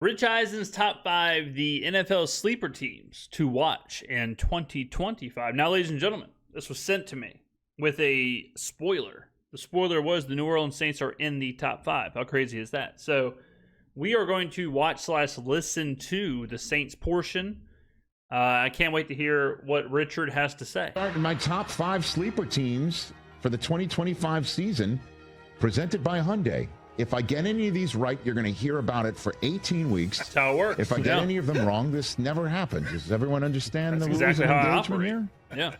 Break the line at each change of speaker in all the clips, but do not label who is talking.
Rich Eisen's top 5, the NFL sleeper teams to watch in 2025. Now, ladies and gentlemen, this was sent to me with a spoiler. The spoiler was the New Orleans Saints are in the top 5. How crazy is that? So we are going to watch/listen to the Saints portion. I can't wait to hear what Richard has to say.
My top 5 sleeper teams for the 2025 season, presented by Hyundai. If I get any of these right, you're going to hear about it for 18 weeks.
That's how it works.
If I get any of them wrong, this never happens. Does everyone understand
That's
the
exactly
rules of
how
engagement here?
Yeah.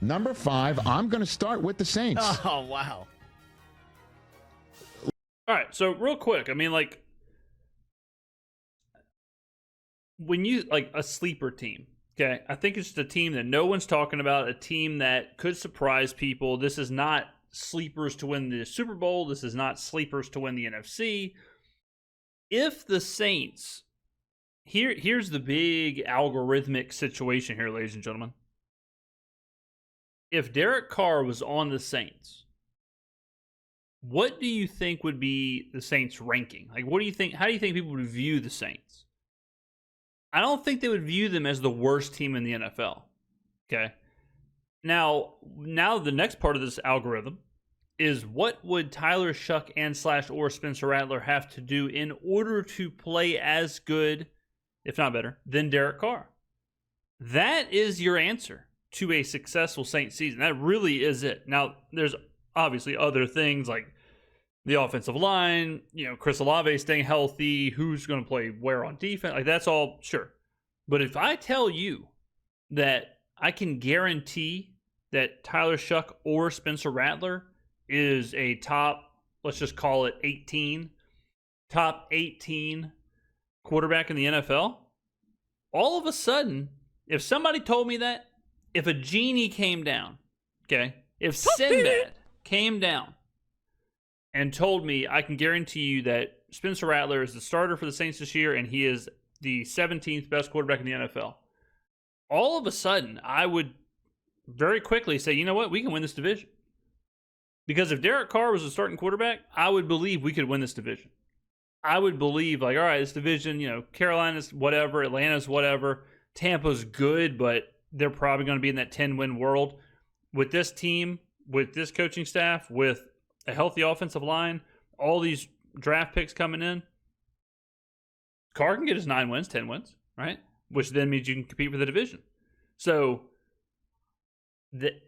Number 5, I'm going to start with the Saints.
Oh, wow.
All right, so real quick, I mean, like, when you, like, a sleeper team, okay, I think it's just a team that no one's talking about, a team that could surprise people. This is not sleepers to win the Super Bowl. This is not sleepers to win the NFC. If the Saints, here's the big algorithmic situation here, ladies and gentlemen. If Derek Carr was on the Saints, what do you think would be the Saints' ranking? Like, what do you think? How do you think people would view the Saints? I don't think they would view them as the worst team in the NFL. Okay. Now the next part of this algorithm is what would Tyler Shuck and / Spencer Rattler have to do in order to play as good, if not better, than Derek Carr? That is your answer to a successful Saints season. That really is it. Now, there's obviously other things like the offensive line, Chris Olave staying healthy, who's going to play where on defense. Like, that's all, sure. But if I tell you that I can guarantee that Tyler Shuck or Spencer Rattler is a top, let's just call it top 18 quarterback in the NFL, all of a sudden, if somebody told me that, if a genie came down, okay, if Sinbad came down and told me I can guarantee you that Spencer Rattler is the starter for the Saints this year and he is the 17th best quarterback in the NFL, all of a sudden I would very quickly say, you know what, we can win this division. Because if Derek Carr was a starting quarterback, I would believe we could win this division. I would believe, like, all right, this division, Carolina's whatever, Atlanta's whatever, Tampa's good, but they're probably going to be in that 10-win world. With this team, with this coaching staff, with a healthy offensive line, all these draft picks coming in, Carr can get his 9 wins, 10 wins, right? Which then means you can compete for the division. So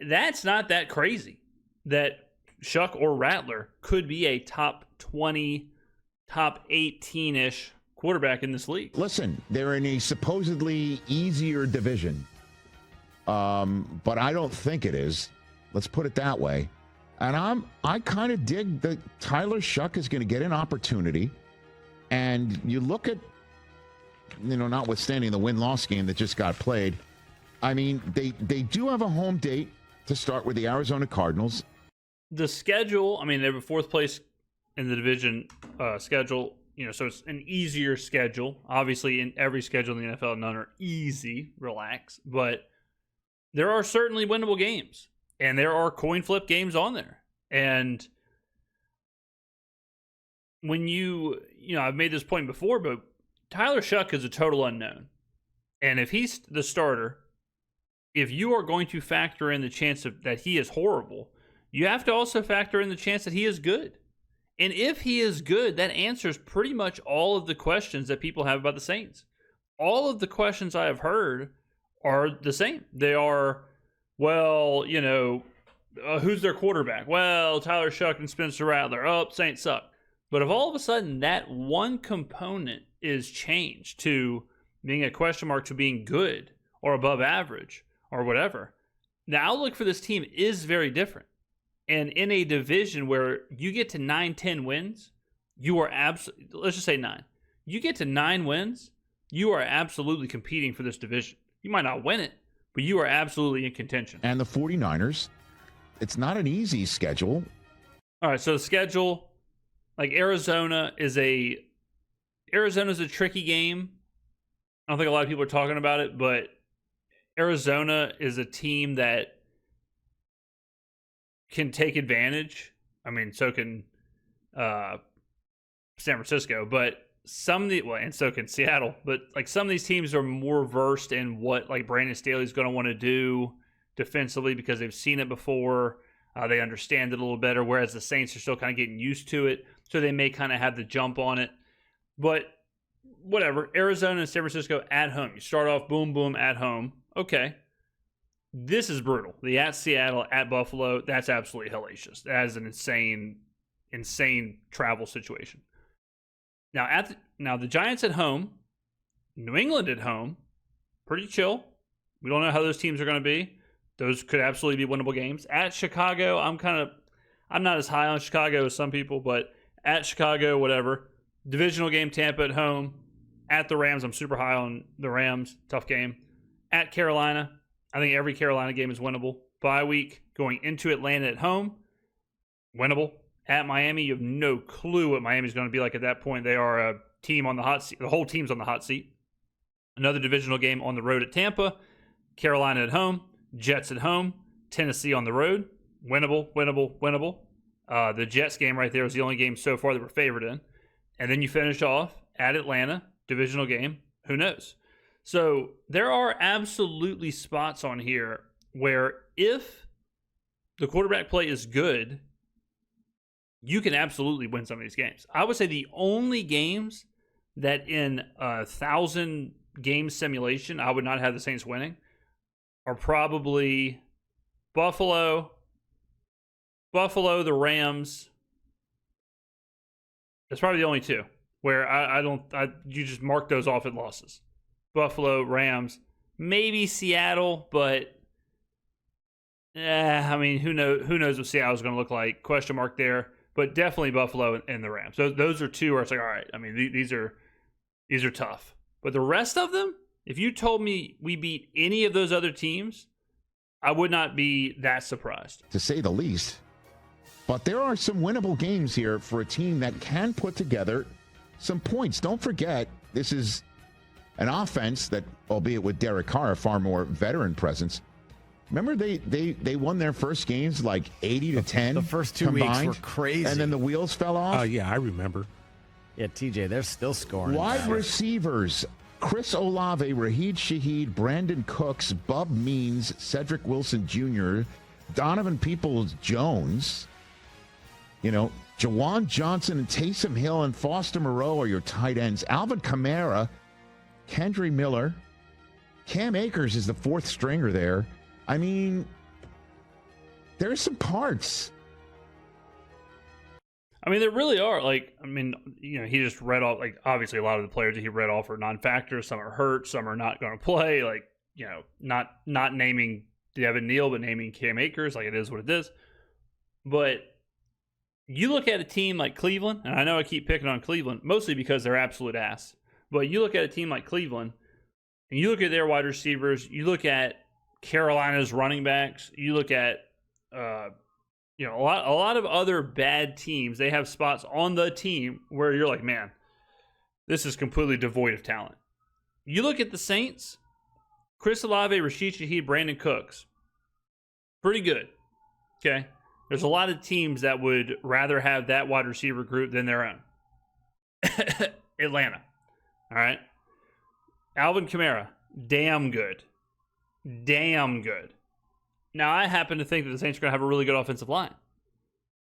that's not that crazy that Shuck or Rattler could be a top 20, top 18-ish quarterback in this league.
Listen, they're in a supposedly easier division, but I don't think it is. Let's put it that way. And I kind of dig that Tyler Shuck is going to get an opportunity. And you look at, notwithstanding the win-loss game that just got played, I mean, they do have a home date to start with the Arizona Cardinals.
The schedule, I mean, they have a 4th place in the division schedule, so it's an easier schedule. Obviously, in every schedule in the NFL, none are easy, relax. But there are certainly winnable games, and there are coin flip games on there. And when I've made this point before, but Tyler Shuck is a total unknown. And if he's the starter, if you are going to factor in the chance that he is horrible, you have to also factor in the chance that he is good. And if he is good, that answers pretty much all of the questions that people have about the Saints. All of the questions I have heard are the same. They are, well, who's their quarterback? Well, Tyler Shuck and Spencer Rattler. Oh, Saints suck. But if all of a sudden that one component is changed to being a question mark to being good or above average or whatever, the outlook for this team is very different. And in a division where you get to 9-10 wins, you are let's just say 9. You get to 9 wins, you are absolutely competing for this division. You might not win it, but you are absolutely in contention.
And the 49ers, it's not an easy schedule.
All right, so the schedule, like Arizona's a tricky game. I don't think a lot of people are talking about it, but Arizona is a team that can take advantage. I mean, so can San Francisco, but and so can Seattle, but like some of these teams are more versed in what like Brandon Staley's going to want to do defensively because they've seen it before. They understand it a little better, whereas the Saints are still kind of getting used to it, so they may kind of have the jump on it. But whatever, Arizona and San Francisco at home. You start off boom, boom at home. Okay. This is brutal. The at Seattle, at Buffalo, that's absolutely hellacious. That is an insane travel situation. Now the Giants at home, New England at home, pretty chill. We don't know how those teams are going to be. Those could absolutely be winnable games. At Chicago, I'm not as high on Chicago as some people, but at Chicago, whatever. Divisional game, Tampa at home. At the Rams, I'm super high on the Rams. Tough game. At Carolina, I think every Carolina game is winnable. Bye week, going into Atlanta at home, winnable. At Miami, you have no clue what Miami's going to be like at that point. They are a team on the hot seat. The whole team's on the hot seat. Another divisional game on the road at Tampa. Carolina at home. Jets at home. Tennessee on the road. Winnable. The Jets game right there is the only game so far that we're favored in. And then you finish off at Atlanta, divisional game. Who knows? So there are absolutely spots on here where if the quarterback play is good, you can absolutely win some of these games. I would say the only games that in 1,000 game simulation I would not have the Saints winning are probably Buffalo, the Rams. That's probably the only two where you just mark those off at losses. Buffalo, Rams, maybe Seattle, but I mean, who knows what Seattle's going to look like? Question mark there. But definitely Buffalo and the Rams. Those are two where it's like, all right, I mean, these are tough. But the rest of them, if you told me we beat any of those other teams, I would not be that surprised.
To say the least. But there are some winnable games here for a team that can put together some points. Don't forget, this is an offense that, albeit with Derek Carr, a far more veteran presence. Remember, they won their first games like 80-10.
The first two
combined,
weeks were crazy.
And then the wheels fell off.
Oh, yeah, I remember.
Yeah, TJ, they're still scoring.
Wide receivers, Chris Olave, Raheed Shaheed, Brandon Cooks, Bub Means, Cedric Wilson Jr., Donovan Peoples-Jones, Jawan Johnson and Taysom Hill and Foster Moreau are your tight ends. Alvin Kamara, Kendre Miller, Cam Akers is the fourth stringer there. I mean, there's some parts.
I mean, there really are. He just read off, obviously a lot of the players that he read off are non-factors. Some are hurt. Some are not going to play. Not naming Devin Neal, but naming Cam Akers. It is what it is. But you look at a team like Cleveland, and I know I keep picking on Cleveland, mostly because they're absolute ass. But you look at a team like Cleveland, and you look at their wide receivers, you look at Carolina's running backs, you look at a lot of other bad teams. They have spots on the team where you're like, man, this is completely devoid of talent. You look at the Saints, Chris Olave, Rashid Shaheed, Brandon Cooks, pretty good. Okay, there's a lot of teams that would rather have that wide receiver group than their own. Atlanta, all right. Alvin Kamara, damn good. Now, I happen to think that the Saints are going to have a really good offensive line.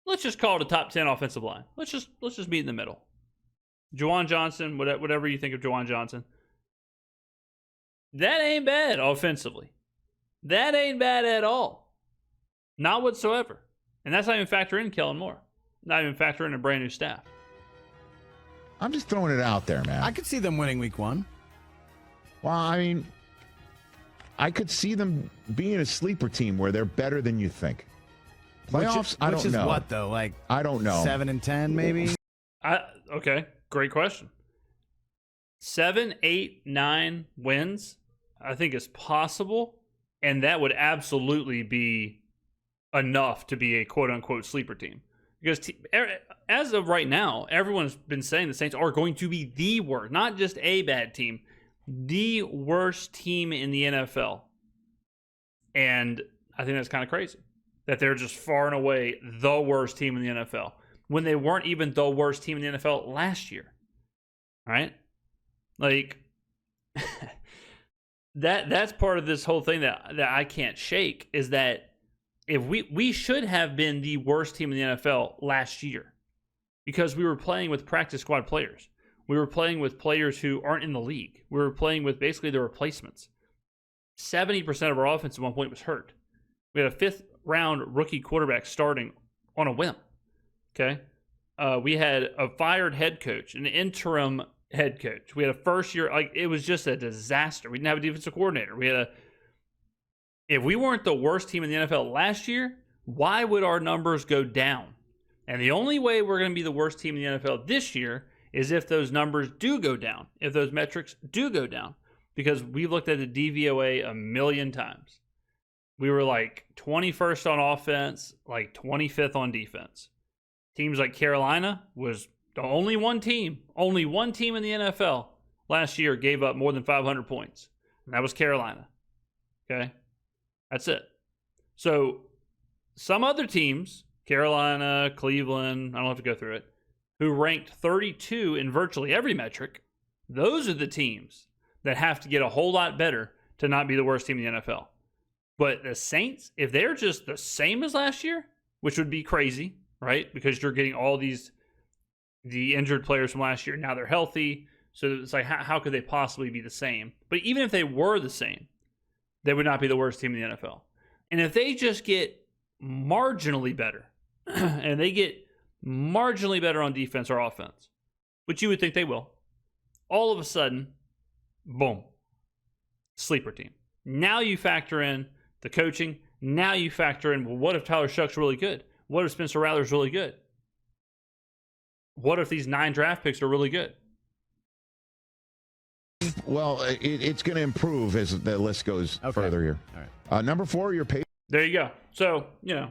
Let's just call it a top 10 offensive line. Let's just meet in the middle. Jawan Johnson, whatever you think of Jawan Johnson. That ain't bad offensively. That ain't bad at all. Not whatsoever. And that's not even factoring in Kellen Moore. Not even factoring in a brand new staff.
I'm just throwing it out there, man.
I could see them winning week one.
Well, I mean, I could see them being a sleeper team where they're better than you think. Playoffs, I don't know.
Which is what, though?
I don't know.
7-10, maybe?
Okay, great question. 7, 8, 9 wins, I think is possible, and that would absolutely be enough to be a quote-unquote sleeper team. Because as of right now, everyone's been saying the Saints are going to be the worst, not just a bad team, the worst team in the NFL. And I think that's kind of crazy that they're just far and away the worst team in the NFL when they weren't even the worst team in the NFL last year. right? Like that's part of this whole thing that I can't shake is that if we should have been the worst team in the NFL last year because we were playing with practice squad players. We were playing with players who aren't in the league. We were playing with basically the replacements. 70% of our offense at one point was hurt. We had a 5th-round rookie quarterback starting on a whim. Okay? We had a fired head coach, an interim head coach. We had a first-year, like it was just a disaster. We didn't have a defensive coordinator. If we weren't the worst team in the NFL last year, why would our numbers go down? And the only way we're going to be the worst team in the NFL this year is if those numbers do go down, if those metrics do go down, because we've looked at the DVOA a million times. We were like 21st on offense, like 25th on defense. Teams like Carolina was the only one team in the NFL last year gave up more than 500 points, and that was Carolina. Okay? That's it. So some other teams, Carolina, Cleveland, I don't have to go through it, who ranked 32 in virtually every metric, those are the teams that have to get a whole lot better to not be the worst team in the NFL. But the Saints, if they're just the same as last year, which would be crazy, right? Because you're getting all the injured players from last year, now they're healthy. So it's like, how could they possibly be the same? But even if they were the same, they would not be the worst team in the NFL. And if they just get marginally better, and they get marginally better on defense or offense, which you would think they will, all of a sudden, boom, sleeper team. Now you factor in the coaching. Now you factor in, well, what if Tyler Shuck's really good? What if Spencer Rattler's really good? What if these 9 draft picks are really good?
Well, it's going to improve as the list goes further here.
All right.
Number 4, your pay.
There you go. So,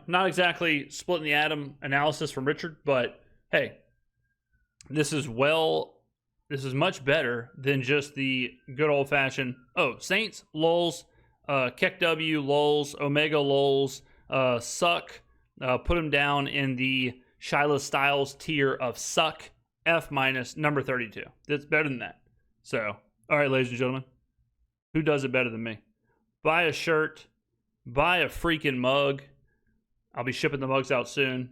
not exactly splitting the atom analysis from Richard, but hey, this is much better than just the good old-fashioned, Saints, lulz, Keck W, lulz, Omega lulz, suck, put them down in the Shiloh Styles tier of suck, F minus, number 32. That's better than that. So, all right, ladies and gentlemen, who does it better than me? Buy a shirt, buy a freaking mug. I'll be shipping the mugs out soon.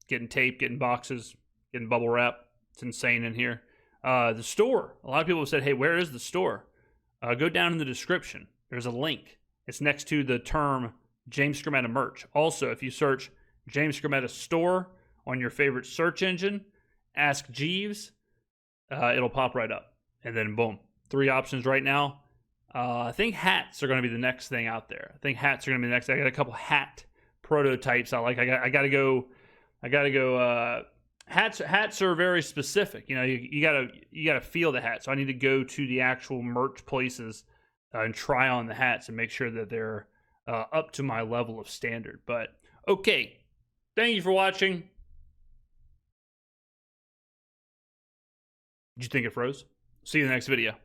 Getting tape, getting boxes, getting bubble wrap. It's insane in here. The store. A lot of people have said, hey, where is the store? Go down in the description. There's a link. It's next to the term James Skrmetta merch. Also, if you search James Skrmetta store on your favorite search engine, ask Jeeves, it'll pop right up. And then boom, 3 options right now. I think hats are going to be the next thing out there. I think hats are going to be the next thing. I got a couple hat prototypes I like. I got to go. Hats are very specific. You gotta feel the hat. So I need to go to the actual merch places and try on the hats and make sure that they're up to my level of standard. But okay, thank you for watching. Did you think it froze? See you in the next video.